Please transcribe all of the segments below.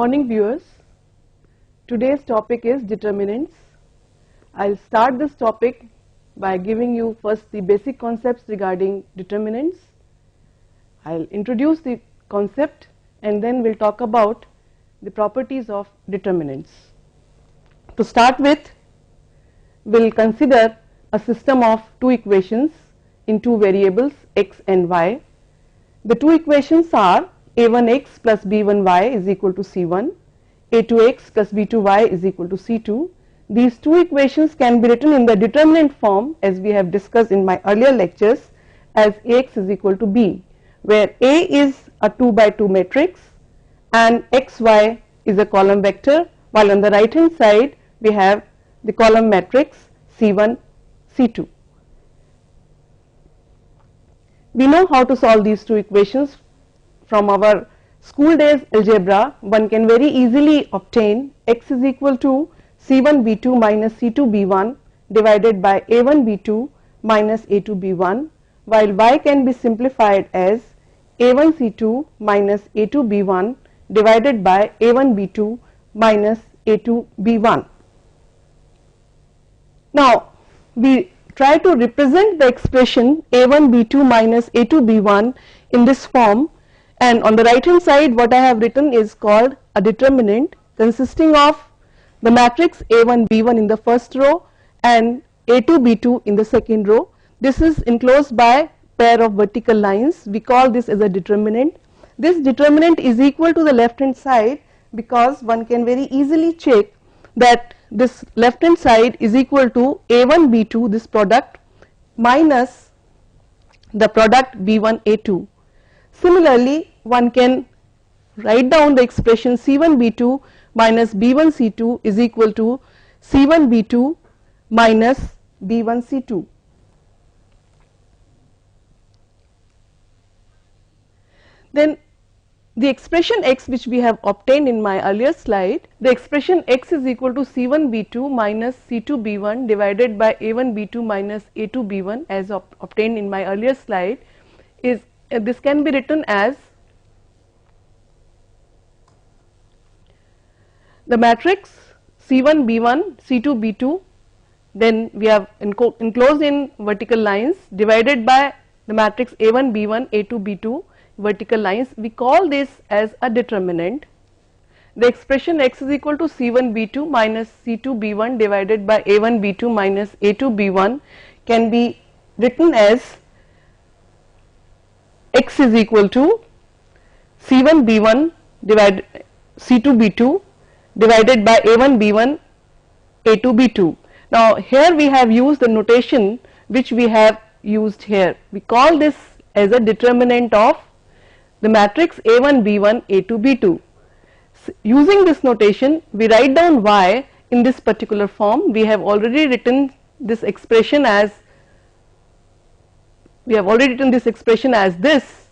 morning viewers. Today's topic is determinants. I'll start this topic by giving you first the basic concepts regarding determinants. I'll introduce the concept and then we'll talk about the properties of determinants. To start with, we'll consider a system of two equations in two variables x and y. The two equations are a1x plus b1y is equal to c1, a2x plus b2y is equal to c2. These two equations can be written in the determinant form as we have discussed in my earlier lectures as ax is equal to b, where A is a 2 by 2 matrix and xy is a column vector, while on the right hand side we have the column matrix c1, c2. We know how to solve these two equations from our school days algebra. One can very easily obtain x is equal to c1 b2 minus c2 b1 divided by a1 b2 minus a2 b1, while y can be simplified as a1 c2 minus a2 b1 divided by a1 b2 minus a2 b1. Now we try to represent the expression a1 b2 minus a2 b1 in this form, and on the right hand side what I have written is called a determinant consisting of the matrix a1 b1 in the first row and a2 b2 in the second row. This is enclosed by pair of vertical lines. We call this as a determinant. This determinant is equal to the left hand side because one can very easily check that this left hand side is equal to a1 b2, this product, minus the product b1 a2. Similarly, one can write down the expression c1 b2 minus b1 c2 is equal to c1 b2 minus b1 c2. Then the expression x which we have obtained in my earlier slide, the expression x is equal to c1 b2 minus c2 b1 divided by a1 b2 minus a2 b1 as obtained in my earlier slide is this can be written as the matrix c1 b1 c2 b2, then we have enclosed in vertical lines divided by the matrix a1 b1 a2 b2 vertical lines. We call this as a determinant. The expression x is equal to c1 b2 minus c2 b1 divided by a1 b2 minus a2 b1 can be written as x is equal to c1 b1 divided c2 b2 divided by a1 b1 a2 b2. Now here we have used the notation which we have used here. We call this as a determinant of the matrix a1 b1 a2 b2. Using this notation we write down y in this particular form. We have already written this expression as this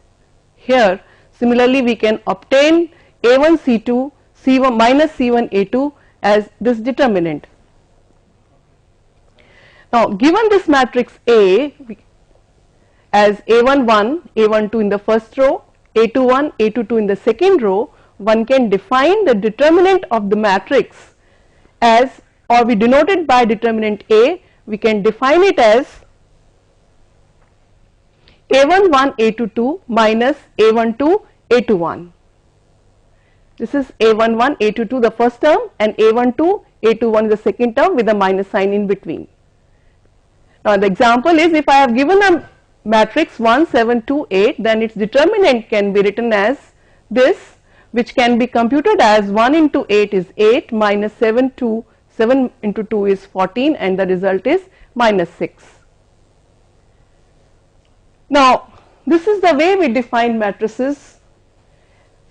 here. Similarly, we can obtain a1 c2 c1 minus c1 a2 as this determinant. Now given this matrix A as a1 1 a1 2 in the first row, a2 1 a2 2 in the second row, one can define the determinant of the matrix as, or we denote it by determinant A, we can define it as a1 1 a2 2 minus a1 2 a2 1. This is a1 1 a2 2 the first term and a1 2 a2 1 the second term with a minus sign in between. Now the example is, if I have given a matrix 1 7 2 8, then its determinant can be written as this, which can be computed as 1 into 8 is 8 minus 7 into 2 is 14 and the result is minus 6. Now this is the way we define matrices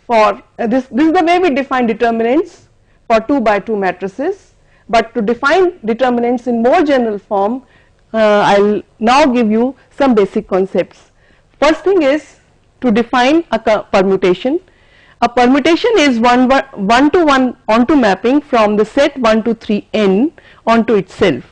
for this is the way we define determinants for 2 by 2 matrices, but to define determinants in more general form I will now give you some basic concepts. First thing is to define a permutation. A permutation is one to one onto mapping from the set 1 to 3 n onto itself.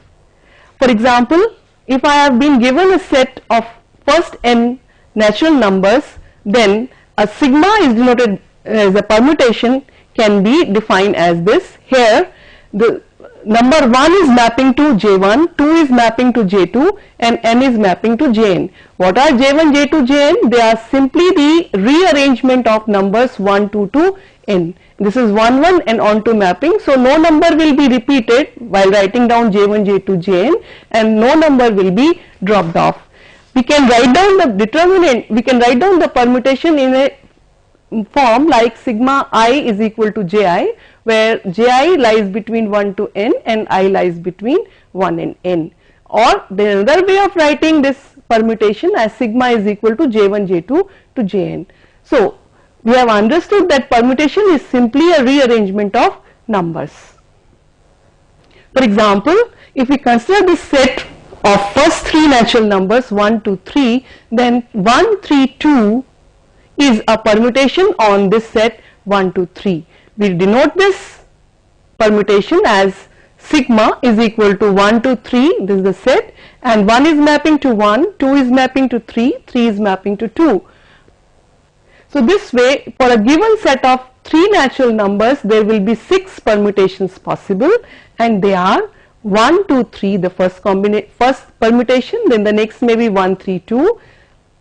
For example, if I have been given a set of first n natural numbers, then a sigma is denoted as a permutation can be defined as this. Here the number 1 is mapping to J1, 2 is mapping to J2 and n is mapping to Jn. What are J1, J2, Jn? They are simply the rearrangement of numbers 1, 2 to n. This is 1, 1 and on to mapping. So no number will be repeated while writing down J1, J2, Jn, and no number will be dropped off. We can write down the determinant, we can write down the permutation in a form like sigma I is equal to Ji, where Ji lies between 1 to n and I lies between 1 and n. Or there is another way of writing this permutation as sigma is equal to J1, J2 to Jn. So we have understood that permutation is simply a rearrangement of numbers. For example, if we consider this set of first 3 natural numbers 1, 2, 3, then 1, 3, 2 is a permutation on this set 1, 2, 3. We denote this permutation as sigma is equal to 1, 2, 3, this is the set, and 1 is mapping to 1, 2 is mapping to 3, 3 is mapping to 2. So this way, for a given set of 3 natural numbers, there will be 6 permutations possible, and they are 1, 2, 3, the first permutation, then the next may be 1, 3, 2,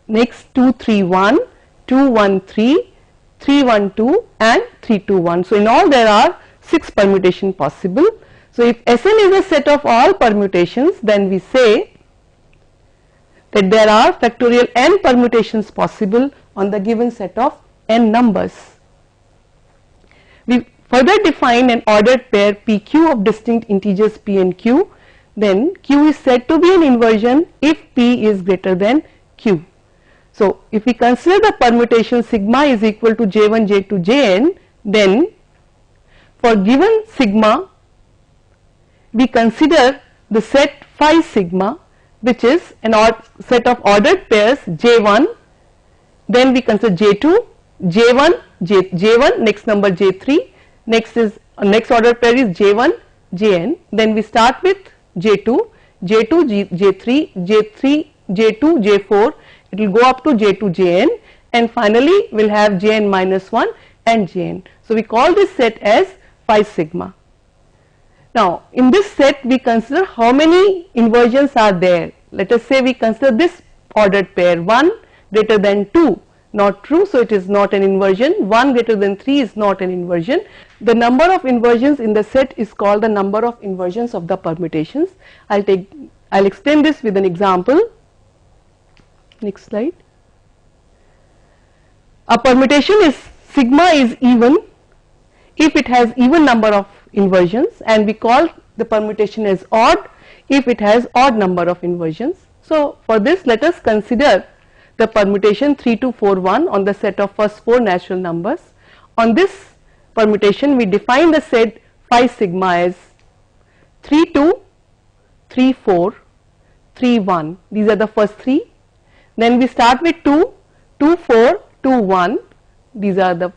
next 2, 3, 1, 2, 1, 3, 3, 1, 2 and 3, 2, 1. So in all there are 6 permutations possible. So if Sn is a set of all permutations, then we say that there are factorial n permutations possible on the given set of n numbers. We further define an ordered pair PQ of distinct integers P and Q. Then Q is said to be an inversion if P is greater than Q. So if we consider the permutation sigma is equal to J1, J2, Jn, then for given sigma we consider the set phi sigma, which is an set of ordered pairs J1, then we consider J2, J1, J1, next number J3, next ordered pair is J1, Jn, then we start with J2, J2, J3, J3, J2, J4, it will go up to J2, Jn, and finally we will have Jn minus 1 and Jn. So we call this set as phi sigma. Now in this set we consider how many inversions are there. Let us say we consider this ordered pair 1 greater than 2, not true, so it is not an inversion. 1 greater than 3 is not an inversion. The number of inversions in the set is called the number of inversions of the permutations. I'll extend this with an example. Next slide. A permutation is sigma is even if it has even number of inversions, and we call the permutation as odd if it has odd number of inversions. So for this, let us consider the permutation 3, 2, 4, 1 on the set of first 4 natural numbers. On this permutation we define the set phi sigma as 3, 2, 3, 4, 3, 1. These are the first 3. Then we start with 2, 2, 4, 2, 1. These are the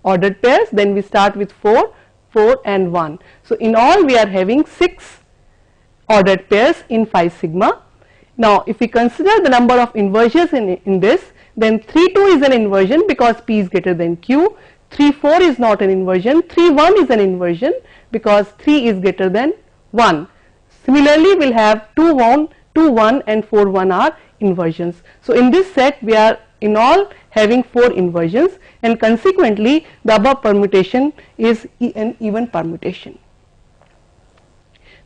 ordered pairs. Then we start with 4, 4 and 1. So in all we are having 6 ordered pairs in phi sigma. Now if we consider the number of inversions in this, then 3, 2 is an inversion because P is greater than Q. 3, 4 is not an inversion. 3, 1 is an inversion because 3 is greater than 1. Similarly we will have 2, 1, 2, 1 and 4, 1 are inversions. So in this set we are in all having 4 inversions, and consequently the above permutation is an even permutation.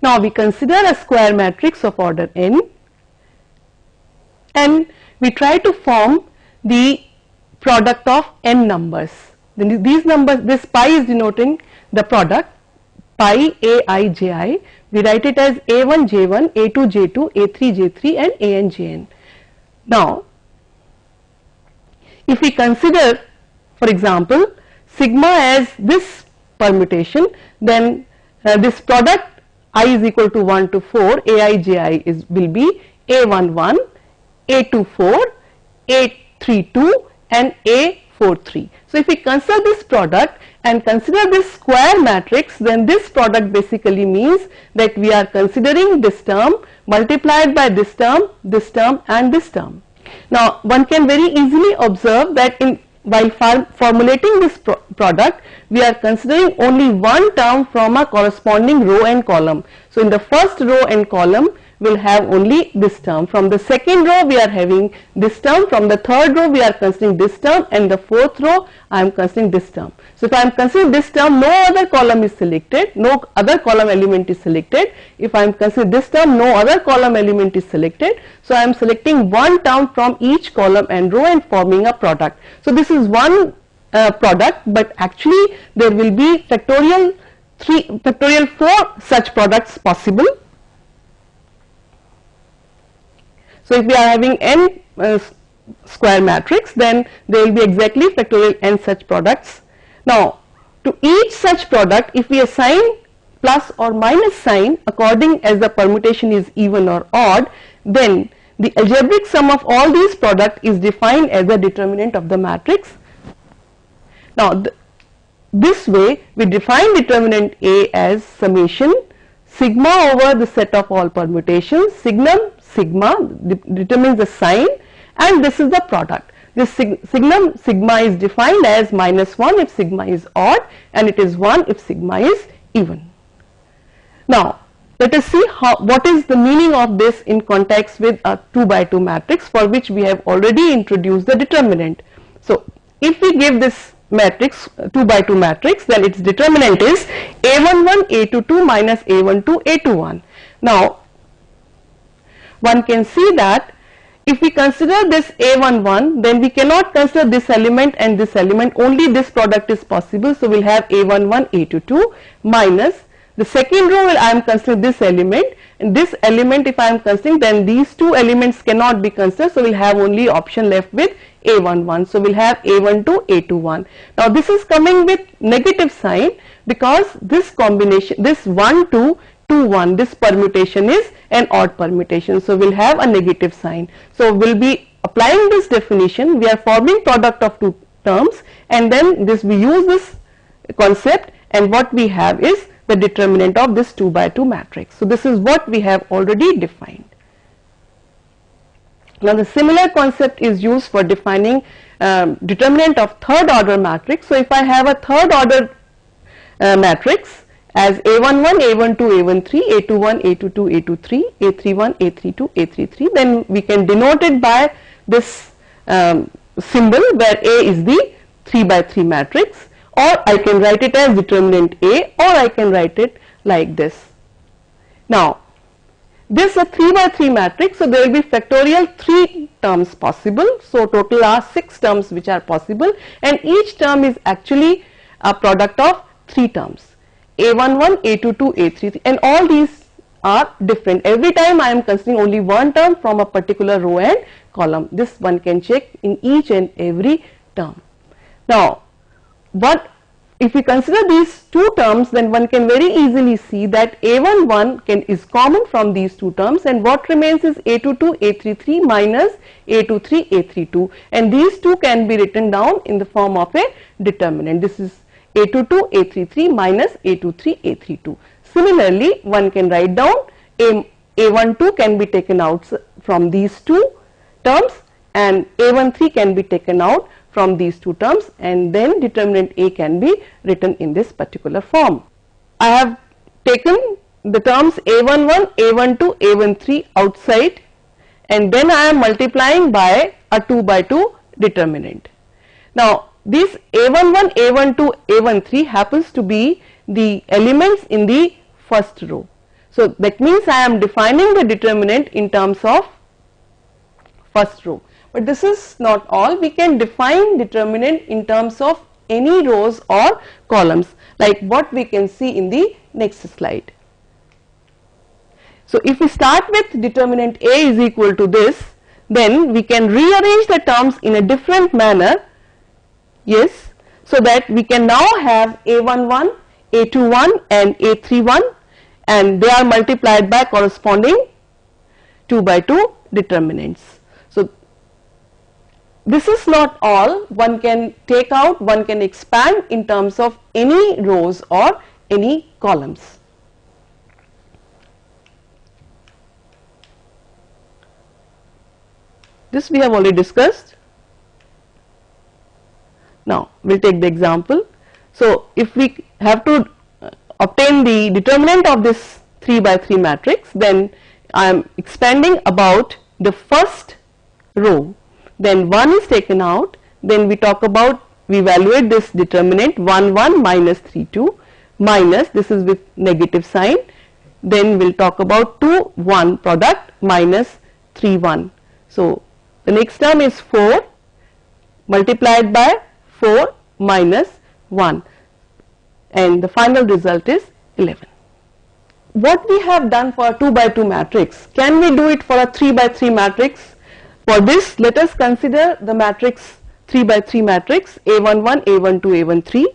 Now we consider a square matrix of order n, and we try to form the product of n numbers. Then these numbers, this pi is denoting the product pi ai ji. We write it as a1 j1, a2 j2, a3 j3 and an jn. Now if we consider, for example, sigma as this permutation, then this product I is equal to 1 to 4, aiji will be a11, a24, a32 and a43. So if we consider this product and consider this square matrix, then this product basically means that we are considering this term multiplied by this term and this term. Now one can very easily observe that in while formulating this product, we are considering only one term from a corresponding row and column. So in the first row and column will have only this term. From the second row we are having this term, from the third row we are considering this term, and the fourth row I am considering this term. So if I am considering this term, no other column is selected, no other column element is selected. If I am considering this term, no other column element is selected. So I am selecting one term from each column and row and forming a product. So this is one product, but actually there will be factorial 4 such products possible. So if we are having n square matrix, then there will be exactly factorial n such products. Now to each such product, if we assign plus or minus sign according as the permutation is even or odd, then the algebraic sum of all these products is defined as the determinant of the matrix. Now this way we define determinant A as summation sigma over the set of all permutations. Signum sigma determines the sign, and this is the product. This signum sigma is defined as -1 if sigma is odd, and it is 1 if sigma is even. Now let us see what is the meaning of this in context with a 2 by 2 matrix, for which we have already introduced the determinant. So if we give this matrix 2 by 2 matrix, then its determinant is A11 A22 minus A12 A21. Now one can see that if we consider this A11, then we cannot consider this element and this element, only this product is possible. So we will have A11 A22 minus the second row, I am considering this element, and this element if I am considering, then these two elements cannot be considered. So we will have only option left with A11. So we will have A12 A21. Now this is coming with negative sign because this combination, this 1 2 2 1, this permutation is an odd permutation. So we will have a negative sign. So we will be applying this definition. We are forming product of two terms, and then this we use this concept, and what we have is the determinant of this 2 by 2 matrix. So this is what we have already defined. Now the similar concept is used for defining determinant of third order matrix. So if I have a third order matrix as A11, A12, A13, A21, A22, A23, A31, A32, A33, then we can denote it by this symbol where A is the 3 by 3 matrix, or I can write it as determinant A, or I can write it like this. Now this is a 3 by 3 matrix, so there will be factorial 3 terms possible. So total are 6 terms which are possible, and each term is actually a product of 3 terms. A11, A22, A33, and all these are different. Every time I am considering only one term from a particular row and column. This one can check in each and every term. Now what if we consider these two terms, then one can very easily see that A11 is common from these two terms, and what remains is A22, A33 minus A23, A32, and these two can be written down in the form of a determinant. This is A22, A33 minus A23, A32. Similarly, one can write down A12 can be taken out from these two terms, and A13 can be taken out from these two terms, and then determinant A can be written in this particular form. I have taken the terms A11, A12, A13 outside, and then I am multiplying by a 2 by 2 determinant. Now these A11, A12, A13 happens to be the elements in the first row. So that means I am defining the determinant in terms of first row. But this is not all. We can define determinant in terms of any rows or columns, like what we can see in the next slide. So if we start with determinant A is equal to this, then we can rearrange the terms in a different manner. Yes, so that we can now have A11, A21 and A31, and they are multiplied by corresponding 2 by 2 determinants. So this is not all. One can take out, one can expand in terms of any rows or any columns. This we have already discussed. we'll take the example. So if we have to obtain the determinant of this 3 by 3 matrix, then I am expanding about the first row, then 1 is taken out, then we talk about, we evaluate this determinant 1 1 minus 3 2 minus, this is with negative sign, then we'll talk about 2 1 product minus 3 1. So the next term is 4 multiplied by 4 minus 1, and the final result is 11. What we have done for a 2 by 2 matrix, can we do it for a 3 by 3 matrix? For this, let us consider the matrix 3 by 3 matrix A11, A12, A13,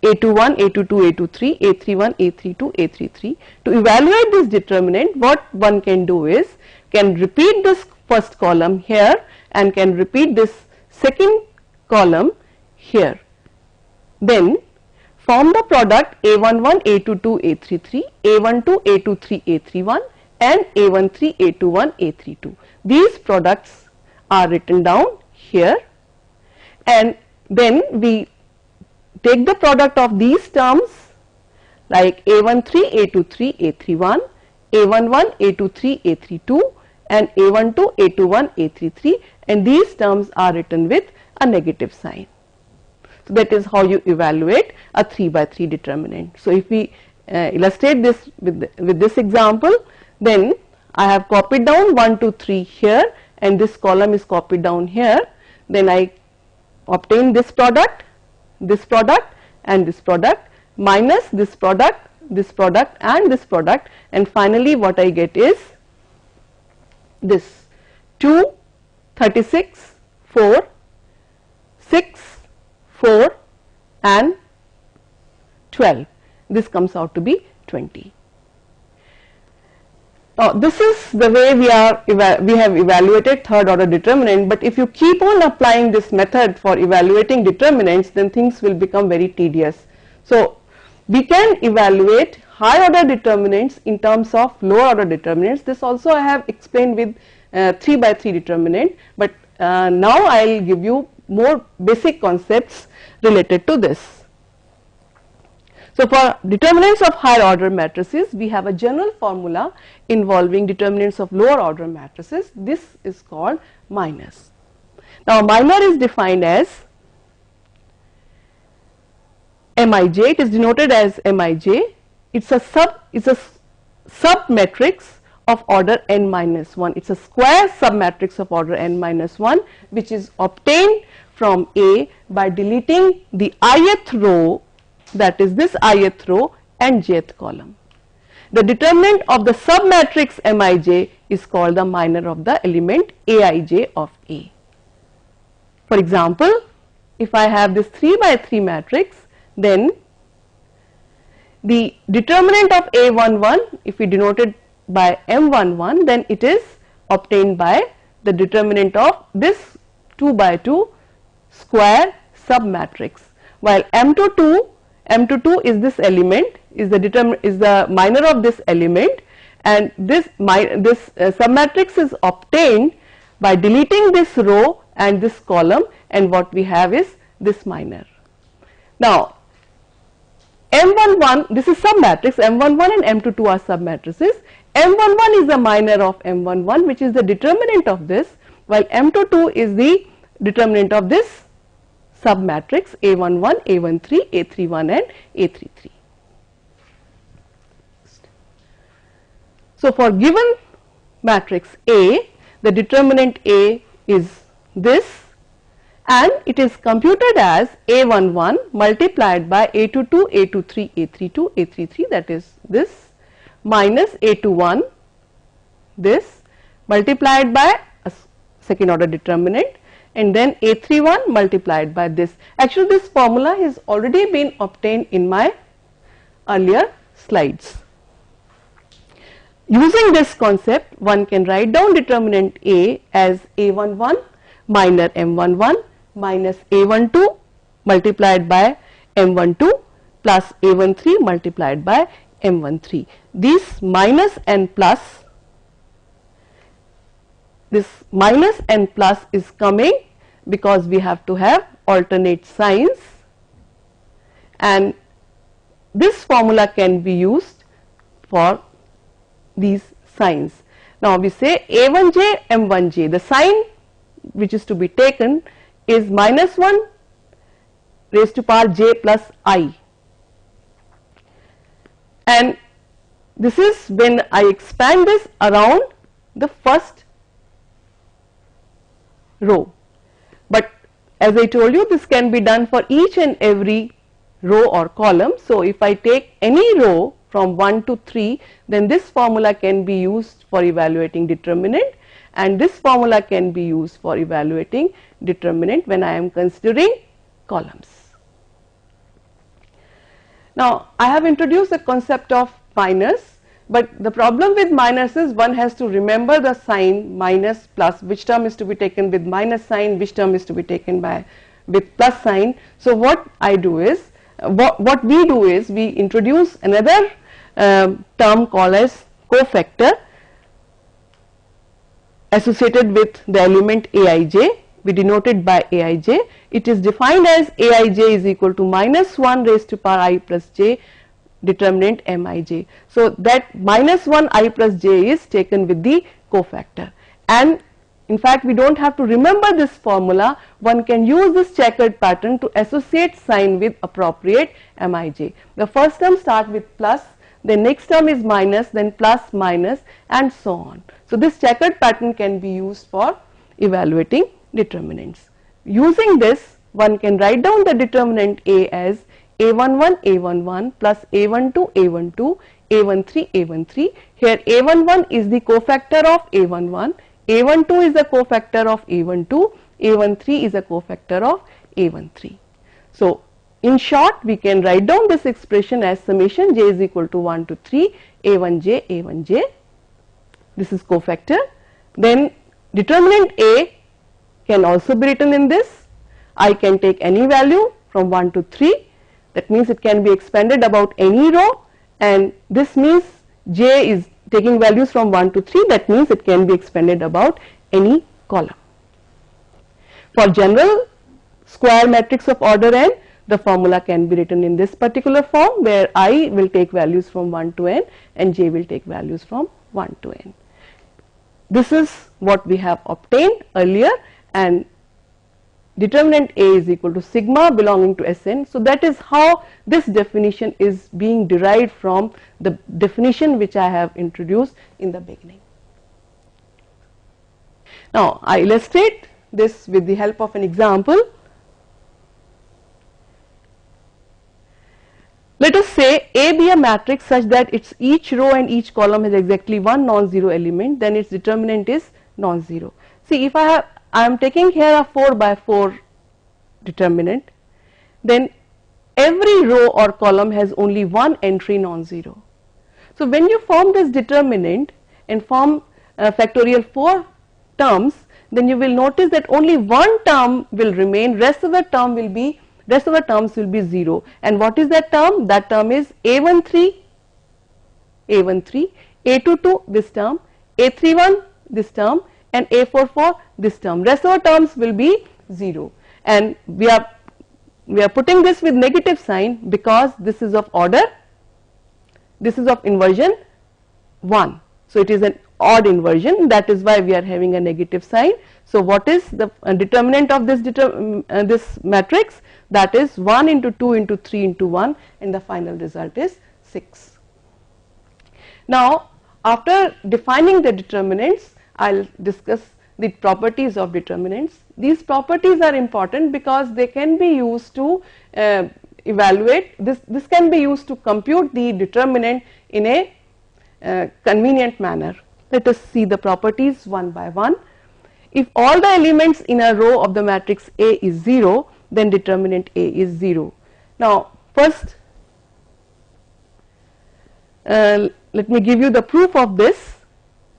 A21, A22, A23, A31, A32, A33. To evaluate this determinant, what one can do is, can repeat this first column here and can repeat this second column here. Then form the product A11, A22, A33, A12, A23, A31 and A13, A21, A32. These products are written down here, and then we take the product of these terms like A13, A23, A31, A11, A23, A32 and A12, A21, A33, and these terms are written with a negative sign. So that is how you evaluate a 3 by 3 determinant. So if we illustrate this with this example, then I have copied down 1 2 3 here and this column is copied down here. Then I obtain this product and this product minus this product and this product, and finally what I get is this 2 36 4 6 4 and 12. This comes out to be 20. This is the way we have evaluated third order determinant, but if you keep on applying this method for evaluating determinants, then things will become very tedious. So we can evaluate high order determinants in terms of lower order determinants. This also I have explained with 3 by 3 determinant, but now I will give you more basic concepts related to this. So for determinants of higher order matrices, we have a general formula involving determinants of lower order matrices. This is called minors. Now minor is defined as Mij. It is denoted as Mij. It's a sub matrix of order n minus 1. It's a square sub matrix of order n minus 1, which is obtained from A by deleting the ith row, that is this ith row and jth column. The determinant of the sub matrix Mij is called the minor of the element Aij of A. For example, if I have this 3 by 3 matrix, then the determinant of A11, if we denote it by M11, then it is obtained by the determinant of this 2 by 2 square sub matrix, while M22 is this element, is the minor of this element, and this submatrix is obtained by deleting this row and this column, and what we have is this minor. Now M11, this is submatrix, M11 and M22 are submatrices. M11 is the minor of M11, which is the determinant of this, while M22 is the determinant of this submatrix A11, A13, A31 and A33. So for given matrix A, the determinant A is this, and it is computed as A11 multiplied by A22, A23, A32, A33, that is this, minus A21, this, multiplied by a second order determinant, and then A31 multiplied by this. Actually this formula has already been obtained in my earlier slides. Using this concept, one can write down determinant A as A11 minor M11 minus A12 multiplied by M12 plus A13 multiplied by M13. This minus and plus is coming because we have to have alternate signs, and this formula can be used for these signs. Now we say A1j, M1j, the sign which is to be taken is minus 1 raised to power j plus I, and this is when I expand this around the first row. But as I told you, this can be done for each and every row or column. So if I take any row from 1 to 3, then this formula can be used for evaluating determinant, and this formula can be used for evaluating determinant when I am considering columns. Now I have introduced the concept of minus, but the problem with minus is one has to remember the sign minus plus, which term is to be taken with minus sign, which term is to be taken with plus sign. So what I do is, what we do is we introduce another term called as cofactor associated with the element Aij. We denote it by Aij. It is defined as Aij is equal to minus 1 raised to power I plus j determinant Mij. So that minus 1 I plus j is taken with the cofactor, and in fact we don't have to remember this formula. One can use this checkered pattern to associate sign with appropriate Mij. The first term starts with plus, the next term is minus, then plus, minus, and so on. So this checkered pattern can be used for evaluating determinants. Using this, one can write down the determinant A as A11 A11 plus A12 A12 A13 A13. Here A11 is the cofactor of A11, A12 is the cofactor of A12, A13 is a cofactor of A13. So in short, we can write down this expression as summation j is equal to 1 to 3 A1j A1j. This is cofactor. Then determinant A can also be written in this. I can take any value from 1 to 3. That means it can be expanded about any row, and this means j is taking values from 1 to 3. That means it can be expanded about any column. For general square matrix of order n, the formula can be written in this particular form, where I will take values from 1 to n and j will take values from 1 to n. This is what we have obtained earlier, and determinant A is equal to sigma belonging to Sn. So that is how this definition is being derived from the definition which I have introduced in the beginning. Now I illustrate this with the help of an example. Let us say A be a matrix such that its each row and each column has exactly one non-zero element, then its determinant is non-zero. See, if I am taking here a 4 by 4 determinant, then every row or column has only one entry non-zero. So when you form this determinant and form factorial 4 terms, then you will notice that only one term will remain, rest of the terms will be 0. And what is that term? That term is A13, A22 this term, A31 this term, and A44 this term. Rest of the terms will be 0, and we are putting this with negative sign because this is of order, this is of inversion 1. So it is an odd inversion, that is why we are having a negative sign. So what is the determinant of this this matrix? That is 1 into 2 into 3 into 1, and the final result is 6. Now after defining the determinants, I will discuss the properties of determinants. These properties are important because they can be used to evaluate this can be used to compute the determinant in a convenient manner. Let us see the properties one by one. If all the elements in a row of the matrix A is 0, then determinant A is 0. Now first let me give you the proof of this.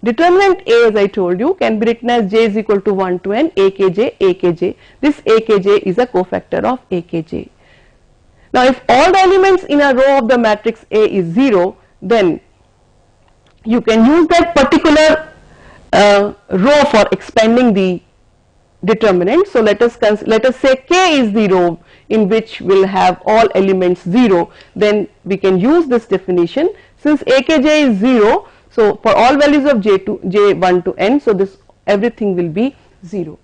Determinant A, as I told you, can be written as j is equal to 1 to n akj akj. This akj is a cofactor of akj. Now if all the elements in a row of the matrix A is 0, then you can use that particular row for expanding the determinant. So let us say K is the row in which we'll have all elements 0, then we can use this definition. Since AKJ is 0, so for all values of J1 to n, so this everything will be 0.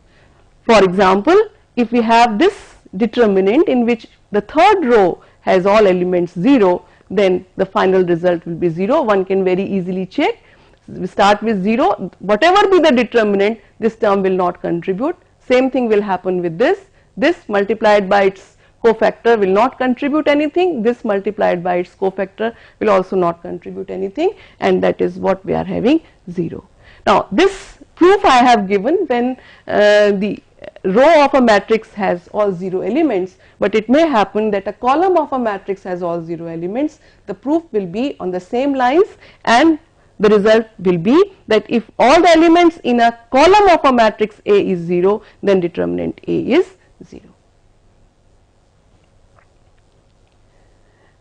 For example, if we have this determinant in which the third row has all elements 0, then the final result will be 0. One can very easily check. We start with 0, whatever be the determinant, this term will not contribute. Same thing will happen with this. This multiplied by its cofactor will not contribute anything. This multiplied by its cofactor will also not contribute anything, and that is what we are having 0. Now this proof I have given when the row of a matrix has all 0 elements, but it may happen that a column of a matrix has all 0 elements. The proof will be on the same lines, and the result will be that if all the elements in a column of a matrix A is 0, then determinant A is 0.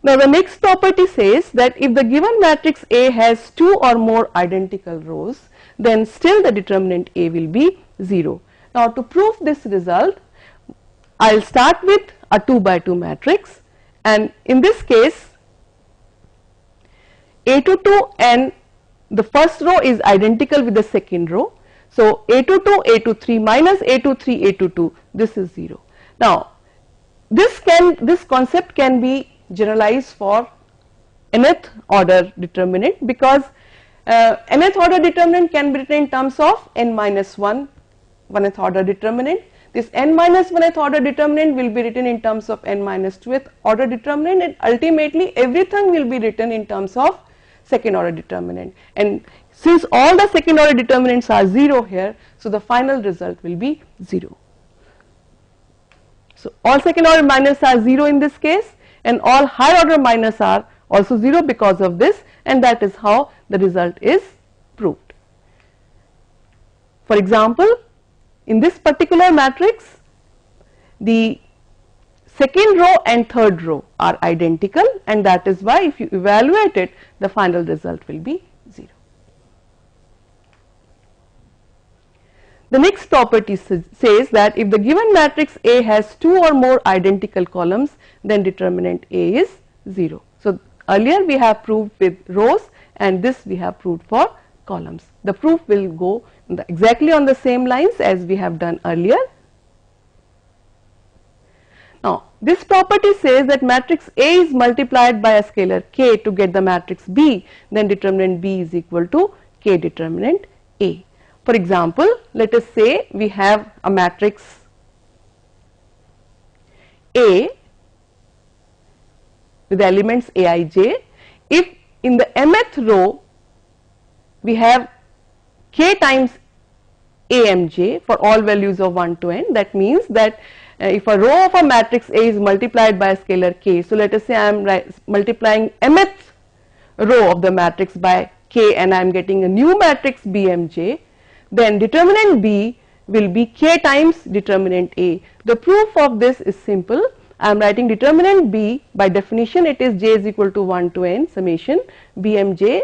Now the next property says that if the given matrix A has 2 or more identical rows, then still the determinant A will be 0. Now to prove this result, I will start with a 2 by 2 matrix, and in this case A22 and the first row is identical with the second row. So A22, A23 minus A23, A22, this is 0. Now this concept can be generalized for nth order determinant, because nth order determinant can be written in terms of n minus 1 1th order determinant. This n minus 1th order determinant will be written in terms of n minus 2th order determinant, and ultimately everything will be written in terms of second order determinant. And since all the second order determinants are 0 here, so the final result will be 0. So all second order minus are 0 in this case, and all higher order minus are also 0 because of this, and that is how the result is proved. For example, in this particular matrix, the second row and third row are identical, and that is why if you evaluate it, the final result will be 0. The next property says that if the given matrix A has 2 or more identical columns, then determinant A is 0. So earlier we have proved with rows, and this we have proved for columns. The proof will go exactly on the same lines as we have done earlier. Now this property says that matrix A is multiplied by a scalar k to get the matrix B, then determinant B is equal to k determinant A. For example, let us say we have a matrix A with elements Aij. If in the mth row we have k times Amj for all values of 1 to n, that means that if a row of a matrix A is multiplied by a scalar k, so let us say I am multiplying mth row of the matrix by k and I am getting a new matrix Bmj, then determinant B will be k times determinant A. The proof of this is simple. I am writing determinant B, by definition it is j is equal to 1 to n summation Bmj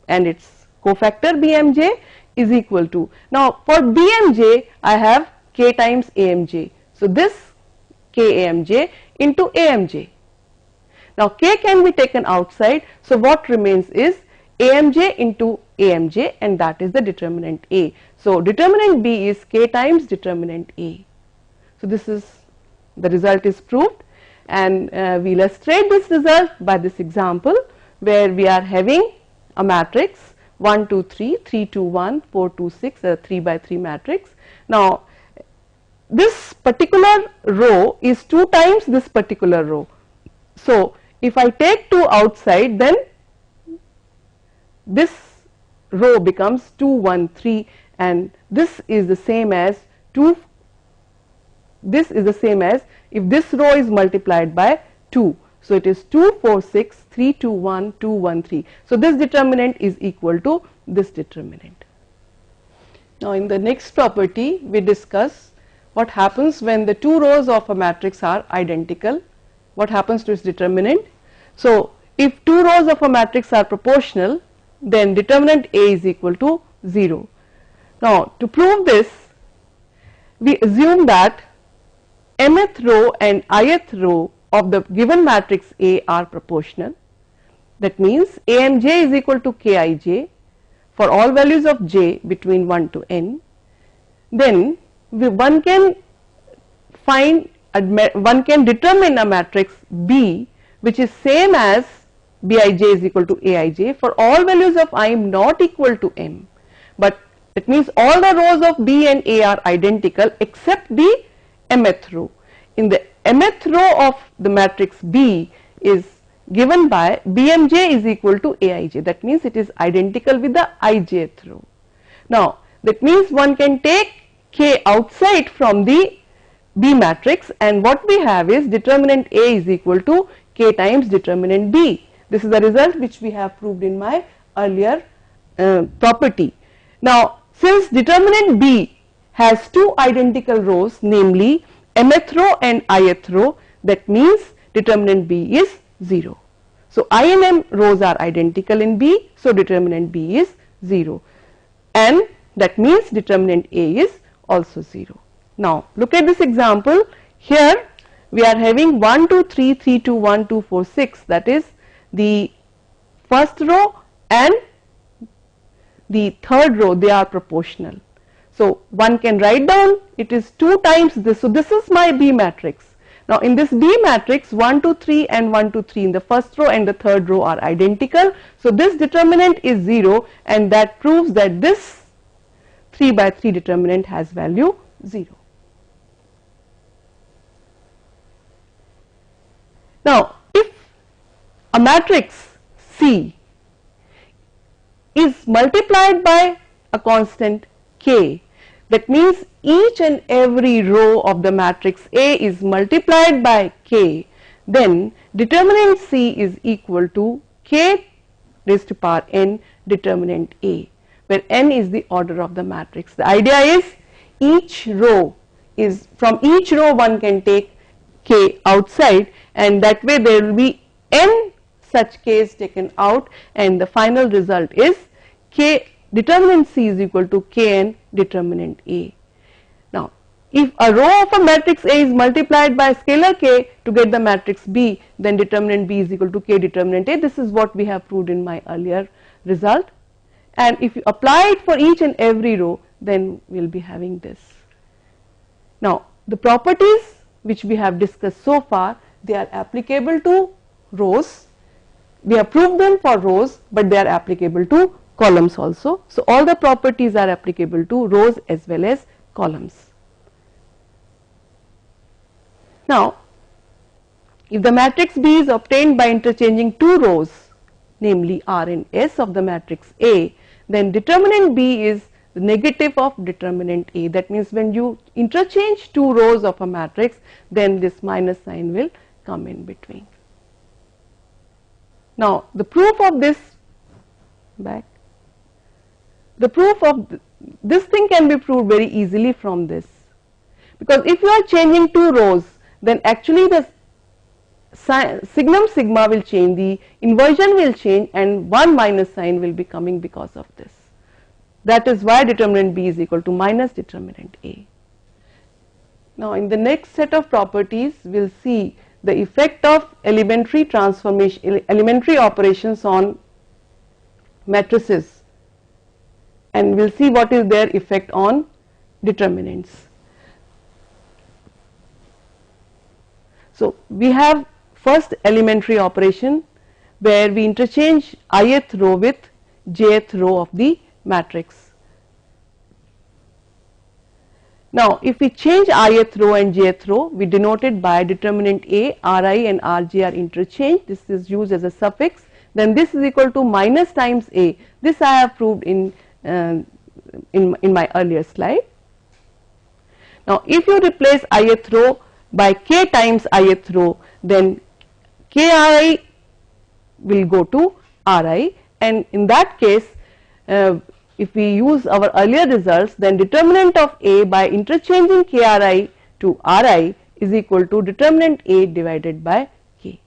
and its cofactor Bmj is equal to, now for Bmj I have k times Amj. So this k Amj into Amj. Now k can be taken outside, so what remains is Amj into Amj, and that is the determinant A. So determinant B is k times determinant A. So this is, the result is proved, and we illustrate this result by this example where we are having a matrix 1 2 3 3 2 1 4 2 6, a 3 by 3 matrix. Now this particular row is 2 times this particular row. So if I take 2 outside, then this row becomes 2 1 3, and this is the same as 2, this is the same as if this row is multiplied by 2. So it is 2 4 6 3 2 1 2 1 3. So this determinant is equal to this determinant. Now in the next property we discuss what happens when the 2 rows of a matrix are identical, what happens to its determinant. So if 2 rows of a matrix are proportional, then determinant A is equal to 0. Now to prove this, we assume that mth row and ith row of the given matrix A are proportional. That means Amj is equal to Kij for all values of j between 1 to n. Then one can determine a matrix B which is same as Bij is equal to Aij for all values of I not equal to m, but it means all the rows of B and A are identical except the mth row. In the mth row of the matrix B is given by Bmj is equal to Aij, that means it is identical with the ijth row. Now that means one can take K outside from the B matrix, and what we have is determinant A is equal to K times determinant B. This is the result which we have proved in my earlier property. Now since determinant B has two identical rows, namely mth row and ith row, that means determinant B is 0. So I and m rows are identical in B, so determinant B is 0, and that means determinant A is also 0. Now look at this example. Here we are having 1 2 3 3 2 1 2 4 6, that is the first row and the third row, they are proportional. So one can write down it is 2 times this. So this is my B matrix. Now in this B matrix 1 2 3 and 1 2 3 in the first row and the third row are identical. So this determinant is 0, and that proves that this 3 by 3 determinant has value 0. Now if a matrix C is multiplied by a constant K, that means each and every row of the matrix A is multiplied by K, then determinant C is equal to K raised to power n determinant A, where n is the order of the matrix. The idea is each row is, from each row one can take K outside, and that way there will be n such K's taken out, and the final result is K determinant C is equal to Kn determinant A. Now if a row of a matrix A is multiplied by scalar K to get the matrix B, then determinant B is equal to K determinant A. This is what we have proved in my earlier result, and if you apply it for each and every row, then we will be having this. Now the properties which we have discussed so far, they are applicable to rows. We have proved them for rows, but they are applicable to columns also. So all the properties are applicable to rows as well as columns. Now if the matrix B is obtained by interchanging two rows, namely R and S of the matrix A, then determinant B is the negative of determinant A. That means when you interchange two rows of a matrix, then this minus sign will come in between. Now the proof of this this thing can be proved very easily from this, because if you are changing two rows, then actually the signum sigma will change, the inversion will change, and one minus sign will be coming because of this. That is why determinant B is equal to minus determinant A. Now in the next set of properties, we will see the effect of elementary operations on matrices, and we will see what is their effect on determinants. So we have first elementary operation where we interchange ith row with jth row of the matrix. Now if we change ith row and jth row, we denote it by determinant A, Ri and Rj are interchanged. This is used as a suffix. Then this is equal to minus times A. This I have proved in my earlier slide. Now if you replace ith row by K times ith row, then Ki will go to Ri, and in that case if we use our earlier results, then determinant of A by interchanging Kri to Ri is equal to determinant A divided by K.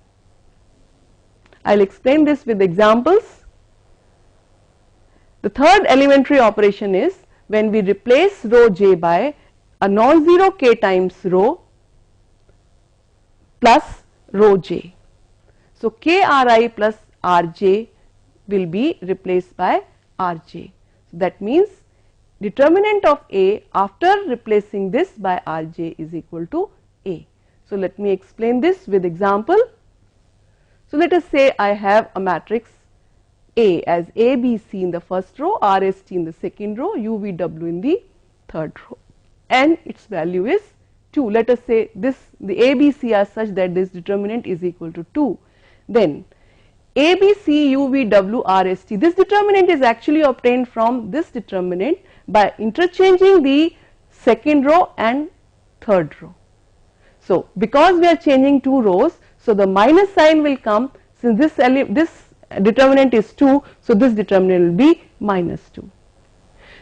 I will explain this with examples. The third elementary operation is when we replace row j by a non-zero k times rho plus rho j. So, k r I plus r j will be replaced by r j. So, that means determinant of A after replacing this by r j is equal to A. So, let me explain this with example. So, let us say I have a matrix A as A, B, C in the first row, R, S, T in the second row, U, V, W in the third row, and its value is 2. Let us say this, the A, B, C are such that this determinant is equal to 2. Then A, B, C, U, V, W, R, S, T, this determinant is actually obtained from this determinant by interchanging the second row and third row. So, because we are changing two rows, so the minus sign will come, since this determinant is 2, so this determinant will be minus 2.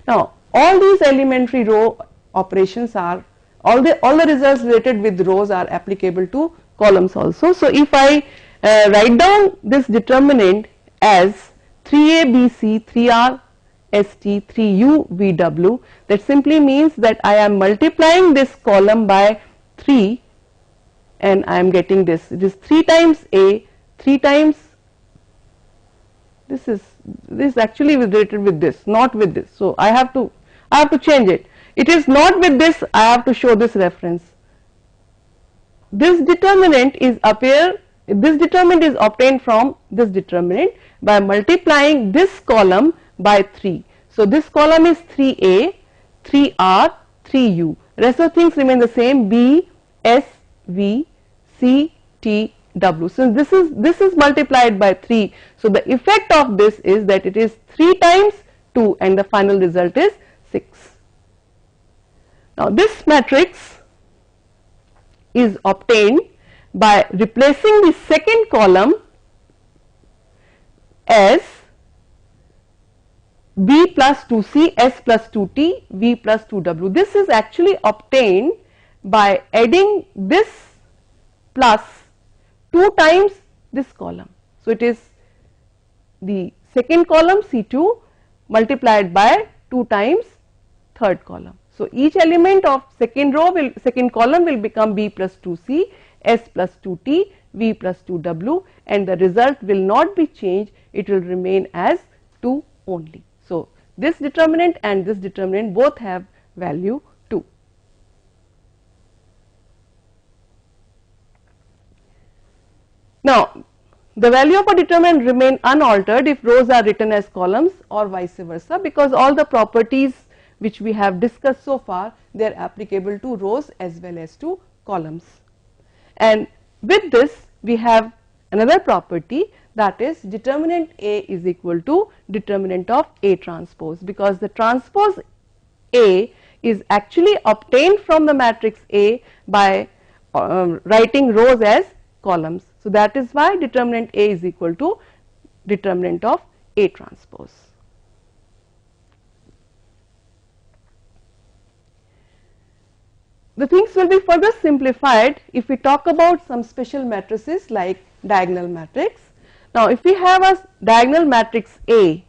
Now, all these elementary row operations are, all the results related with rows are applicable to columns also. So, if I write down this determinant as 3a b c 3r st 3u vw, that simply means that I am multiplying this column by 3 and I am getting this. It is 3 times a, 3 times, this is actually related with this, not with this. So, I have to change it. It is not with this, I have to show this reference. This determinant is obtained from this determinant by multiplying this column by 3. So, this column is 3a, 3r, 3u. Rest of things remain the same, b, s, v, c, t, w. Since this is multiplied by 3, so the effect of this is that it is 3 times 2 and the final result is 6. Now, this matrix is obtained by replacing the second column as b plus 2c, s plus 2t, v plus 2w. This is actually obtained by adding this plus 2 times this column. So, it is the second column C2 multiplied by 2 times third column. So, each element of second column will become b plus 2c, s plus 2t, v plus 2w, and the result will not be changed, it will remain as 2 only. So, this determinant and this determinant both have value 2. Now, the value of a determinant remain unaltered if rows are written as columns or vice versa, because all the properties which we have discussed so far, they are applicable to rows as well as to columns. And with this we have another property, that is determinant A is equal to determinant of A transpose, because the transpose A is actually obtained from the matrix A by writing rows as columns. So, that is why determinant A is equal to determinant of A transpose. The things will be further simplified if we talk about some special matrices like diagonal matrix. Now, if we have a diagonal matrix A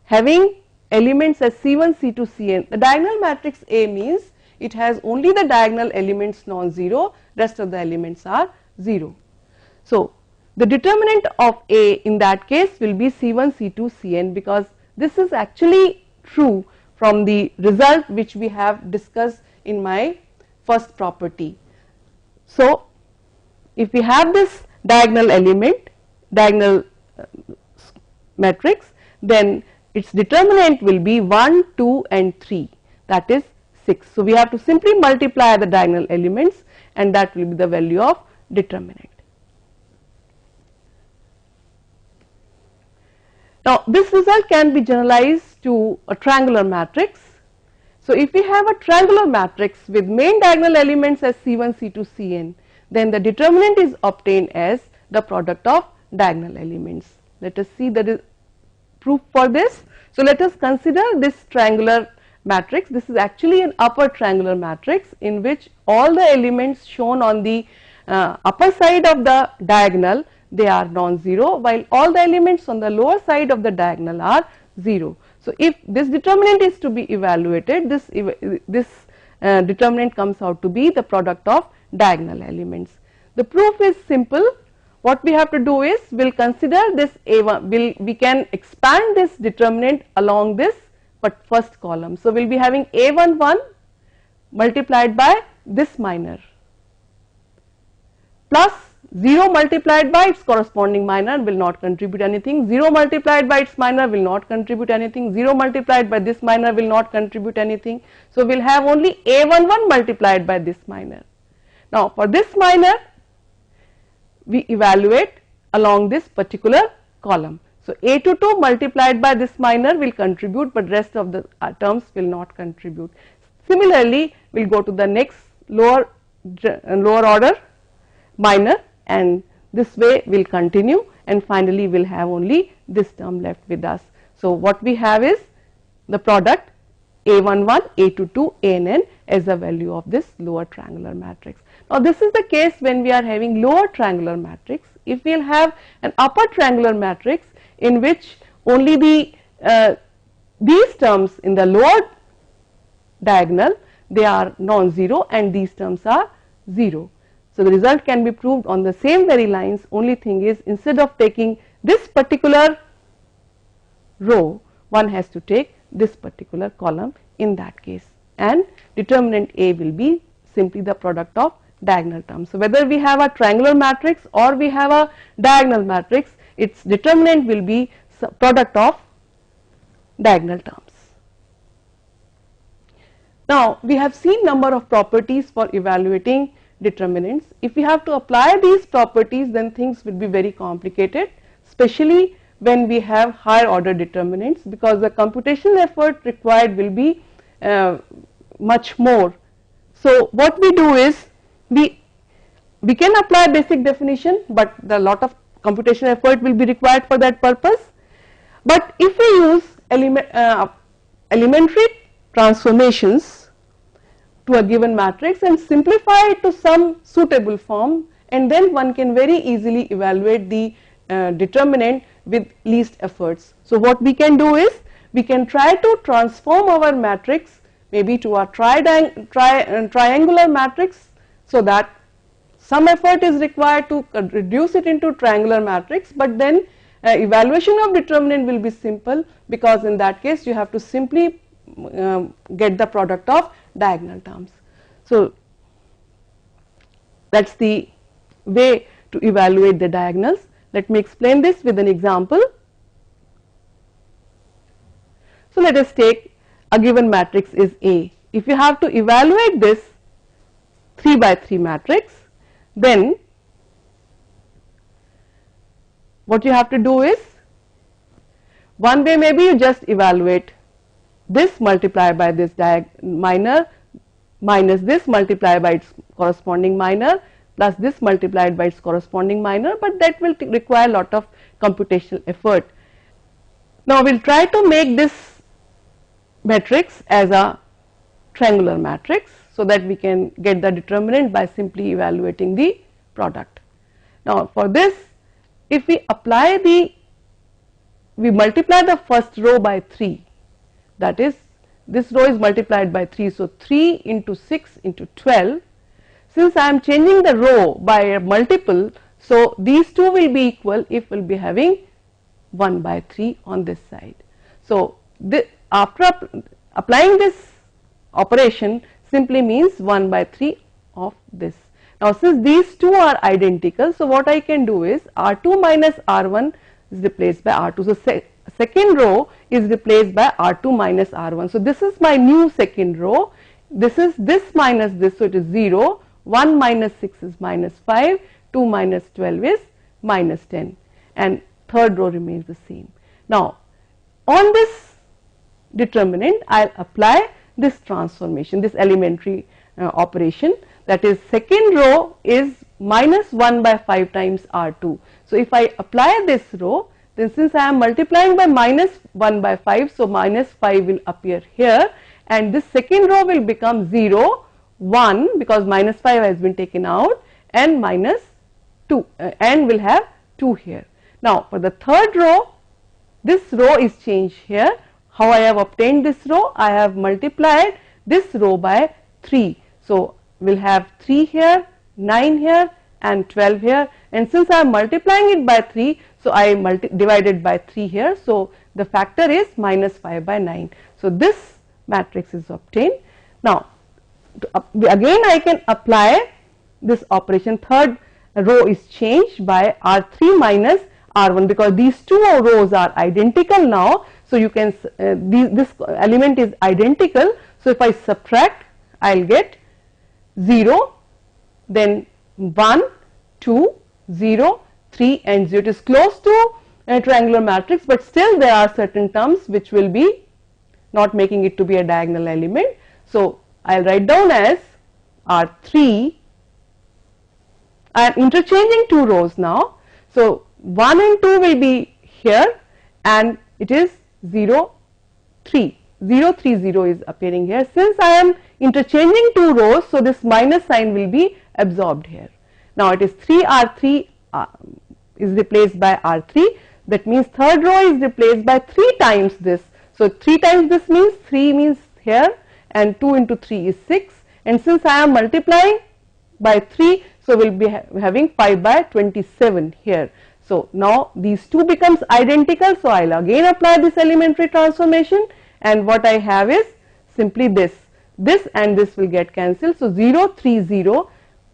having elements as C1, C2, Cn, the diagonal matrix A means it has only the diagonal elements non-zero, rest of the elements are 0. So, the determinant of A in that case will be C1, C2, Cn, because this is actually true from the result which we have discussed in my first property. So, if we have this diagonal element, diagonal matrix, then its determinant will be 1, 2 and 3, that is 6. So, we have to simply multiply the diagonal elements and that will be the value of determinant. Now, this result can be generalized to a triangular matrix. So, if we have a triangular matrix with main diagonal elements as C1, C2, Cn, then the determinant is obtained as the product of diagonal elements. Let us see the proof for this. So, let us consider this triangular matrix. This is actually an upper triangular matrix in which all the elements shown on the upper side of the diagonal, they are non-zero, while all the elements on the lower side of the diagonal are 0. So, if this determinant is to be evaluated, this determinant comes out to be the product of diagonal elements. The proof is simple. What we have to do is we will consider this A1, we can expand this determinant along this but first column. So, we will be having A11 multiplied by this minor plus 0 multiplied by its corresponding minor will not contribute anything, 0 multiplied by its minor will not contribute anything, 0 multiplied by this minor will not contribute anything. So, we will have only A11 multiplied by this minor. Now, for this minor we evaluate along this particular column. So, A22 multiplied by this minor will contribute, but rest of the terms will not contribute. Similarly, we will go to the next lower order minor, and this way we will continue, and finally we will have only this term left with us. So, what we have is the product A11, A22, ANN as a value of this lower triangular matrix. Now, this is the case when we are having lower triangular matrix. If we will have an upper triangular matrix in which only these terms in the lower diagonal, they are non-zero and these terms are 0. So, the result can be proved on the same very lines. Only thing is, instead of taking this particular row, one has to take this particular column in that case, and determinant A will be simply the product of diagonal terms. So, whether we have a triangular matrix or we have a diagonal matrix, its determinant will be product of diagonal terms. Now, we have seen number of properties for evaluating determinants. If we have to apply these properties, then things will be very complicated, especially when we have higher order determinants, because the computational effort required will be much more. So, what we do is we can apply basic definition, but a lot of computational effort will be required for that purpose. But if we use elementary transformations to a given matrix and simplify it to some suitable form, and then one can very easily evaluate the determinant with least efforts. So, what we can do is we can try to transform our matrix maybe to a triangular matrix, so that some effort is required to reduce it into triangular matrix, but then evaluation of determinant will be simple, because in that case you have to simply get the product of diagonal terms. So, that is the way to evaluate the diagonals. Let me explain this with an example. So, let us take a given matrix is A. If you have to evaluate this 3 by 3 matrix, then what you have to do is, one way maybe you just evaluate this multiplied by this minor minus this multiplied by its corresponding minor plus this multiplied by its corresponding minor, but that will require a lot of computational effort. Now, we will try to make this matrix as a triangular matrix, so that we can get the determinant by simply evaluating the product. Now, for this, if we apply we multiply the first row by 3, that is, this row is multiplied by 3. So, 3 into 6 into 12. Since I am changing the row by a multiple, so these two will be equal if we will be having 1 by 3 on this side. So, after applying this operation simply means 1 by 3 of this. Now, since these two are identical, so what I can do is R2 minus R1 is replaced by R2. So, second row is replaced by R2 minus R1. So, this is my new second row. This is this minus this, so it is 0. 1 minus 6 is minus 5, 2 minus 12 is minus 10, and third row remains the same. Now, on this determinant, I will apply this transformation, this elementary operation, that is, second row is minus 1 by 5 times R2. So, if I apply this row, then since I am multiplying by minus 1 by 5, so minus 5 will appear here, and this second row will become 0, 1, because minus 5 has been taken out, and minus 2, and will have 2 here. Now, for the third row, this row is changed here. How I have obtained this row? I have multiplied this row by 3. So we'll have 3 here, 9 here and 12 here, and since I am multiplying it by 3, so I divided by 3 here, so the factor is minus 5 by 9. So this matrix is obtained. Now again I can apply this operation. Third row is changed by R3 minus R1 because these two rows are identical now. So you can this element is identical. So if I subtract, I will get 0, then 1, 2, 0, 3 and 0. It is close to a triangular matrix, but still there are certain terms which will be not making it to be a diagonal element. So I will write down as R3. I am interchanging two rows now. So 1 and 2 will be here and it is 0, 3. 0, 3, 0 is appearing here. Since I am interchanging two rows, so this minus sign will be absorbed here. Now it is 3R3 is replaced by R3. That means third row is replaced by 3 times this. So 3 times this means 3 means here, and 2 into 3 is 6, and since I am multiplying by 3, so we will be having 5 by 27 here. So now these two becomes identical, so I will again apply this elementary transformation, and what I have is simply this and this will get cancelled. So 0, 3, 0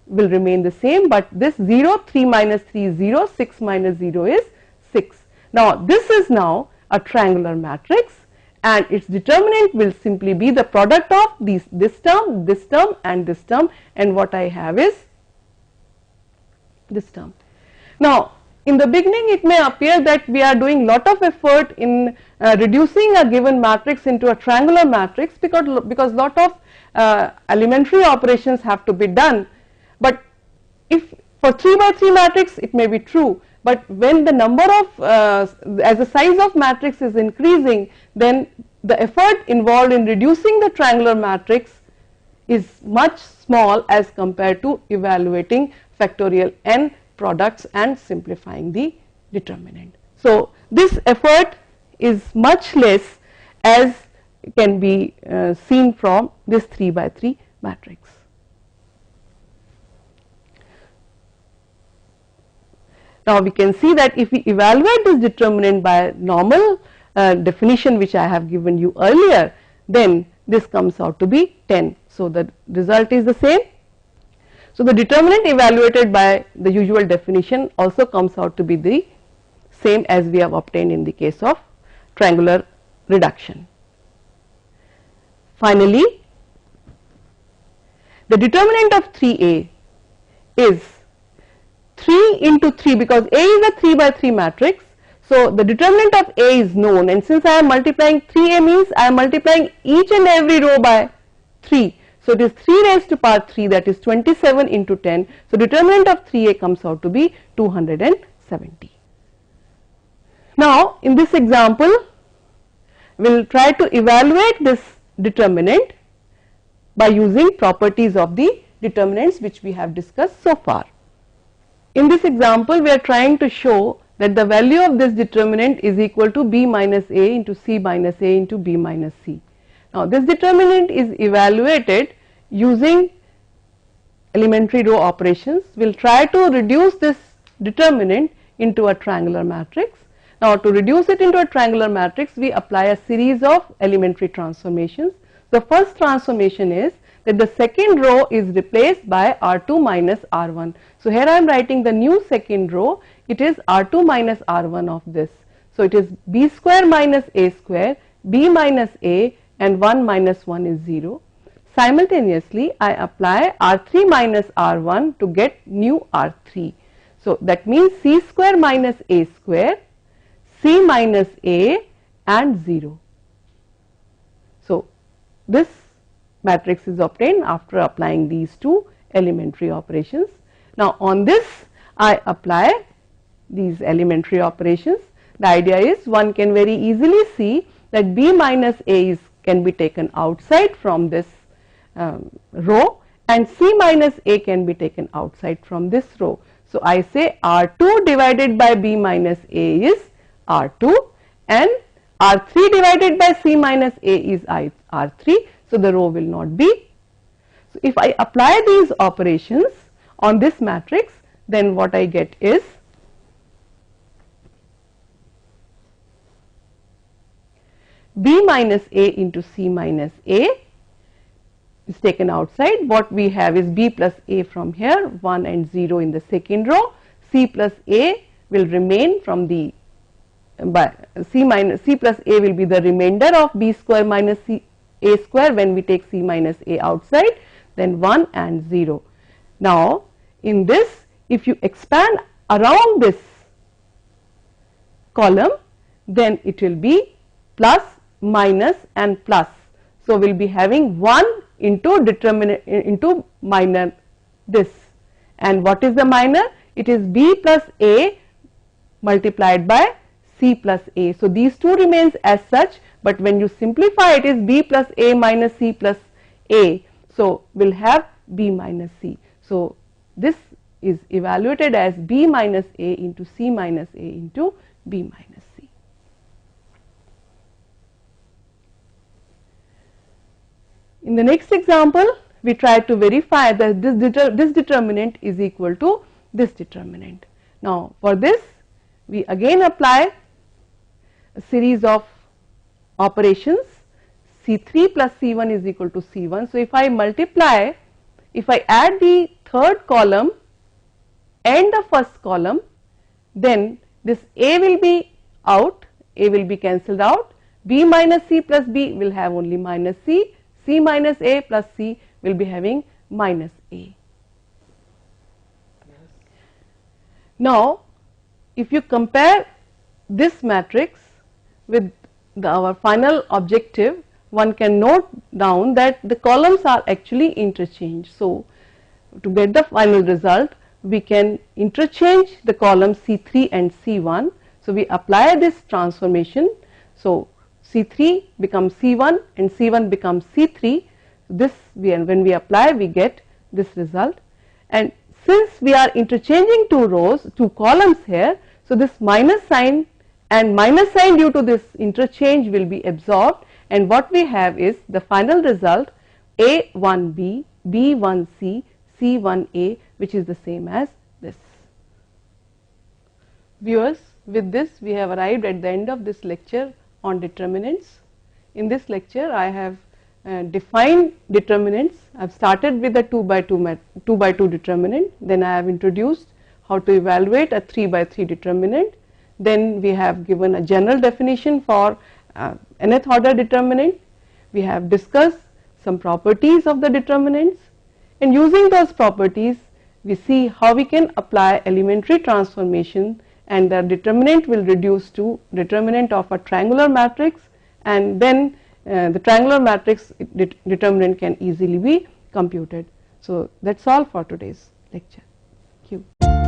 will remain the same, but this 0, 3 minus 3 is 0, 6 minus 0 is 6. Now this is now a triangular matrix, and its determinant will simply be the product of this term and this term, and what I have is this term. Now in the beginning it may appear that we are doing lot of effort in reducing a given matrix into a triangular matrix because lot of elementary operations have to be done, but if for 3 by 3 matrix it may be true, but when the number of as the size of matrix is increasing, then the effort involved in reducing the triangular matrix is much small as compared to evaluating factorial n products and simplifying the determinant. So this effort is much less as can be seen from this 3 by 3 matrix. Now we can see that if we evaluate this determinant by normal definition which I have given you earlier, then this comes out to be 10. So the result is the same. So the determinant evaluated by the usual definition also comes out to be the same as we have obtained in the case of triangular reduction. Finally, the determinant of 3A is 3 into 3 because A is a 3 by 3 matrix. So the determinant of A is known, and since I am multiplying 3A means I am multiplying each and every row by 3. So it is 3 raised to power 3, that is 27 into 10. So determinant of 3A comes out to be 270. Now in this example we will try to evaluate this determinant by using properties of the determinants which we have discussed so far. In this example we are trying to show that the value of this determinant is equal to b minus a into c minus a into b minus c. Now this determinant is evaluated using elementary row operations. We will try to reduce this determinant into a triangular matrix. Now to reduce it into a triangular matrix we apply a series of elementary transformations. The first transformation is that the second row is replaced by R2 minus R1. So here I am writing the new second row, it is R2 minus R1 of this. So it is b square minus a square, b minus a, and 1 minus 1 is 0. Simultaneously I apply R3 minus R1 to get new R3. So that means c square minus a square, c minus a and 0. So this matrix is obtained after applying these two elementary operations. Now on this I apply these elementary operations. The idea is one can very easily see that b minus a can be taken outside from this row and c minus a can be taken outside from this row. So I say R2 divided by b minus a is R2 and R3 divided by c minus a is R3. So the row will not be So if I apply these operations on this matrix, then what I get is B minus A into C minus A is taken outside. What we have is B plus A from here, 1 and 0 in the second row. C plus A will remain from the C plus A will be the remainder of B square minus A square when we take C minus A outside, then 1 and 0. Now in this, if you expand around this column, then it will be plus, minus and plus. So we will be having 1 into determinant into minor this, and what is the minor? It is B plus A multiplied by C plus A. So these two remains as such, but when you simplify it is B plus A minus C plus A. So we will have B minus C. So this is evaluated as B minus A into C minus A into B minus C. In the next example, we try to verify that this determinant is equal to this determinant. Now for this, we again apply a series of operations. C3 plus C1 is equal to C1. So if I multiply, if I add the third column and the first column, then this A will be out, A will be cancelled out, B minus C plus B will have only minus C, C minus A plus C will be having minus A. Yes. Now if you compare this matrix with our final objective, one can note down that the columns are actually interchanged. So to get the final result, we can interchange the columns C3 and C1. So we apply this transformation. So C3 becomes C1 and C1 becomes C3. This when we apply, we get this result. And since we are interchanging two columns here, so this minus sign and minus sign due to this interchange will be absorbed, and what we have is the final result A1B, B1C, C1A, which is the same as this. Viewers, with this we have arrived at the end of this lecture on determinants. In this lecture I have defined determinants. I have started with a 2 by 2 determinant, then I have introduced how to evaluate a 3 by 3 determinant, then we have given a general definition for nth order determinant, we have discussed some properties of the determinants, and using those properties we see how we can apply elementary transformation, and the determinant will reduce to determinant of a triangular matrix, and then the triangular matrix determinant can easily be computed. So that's all for today's lecture. Thank you.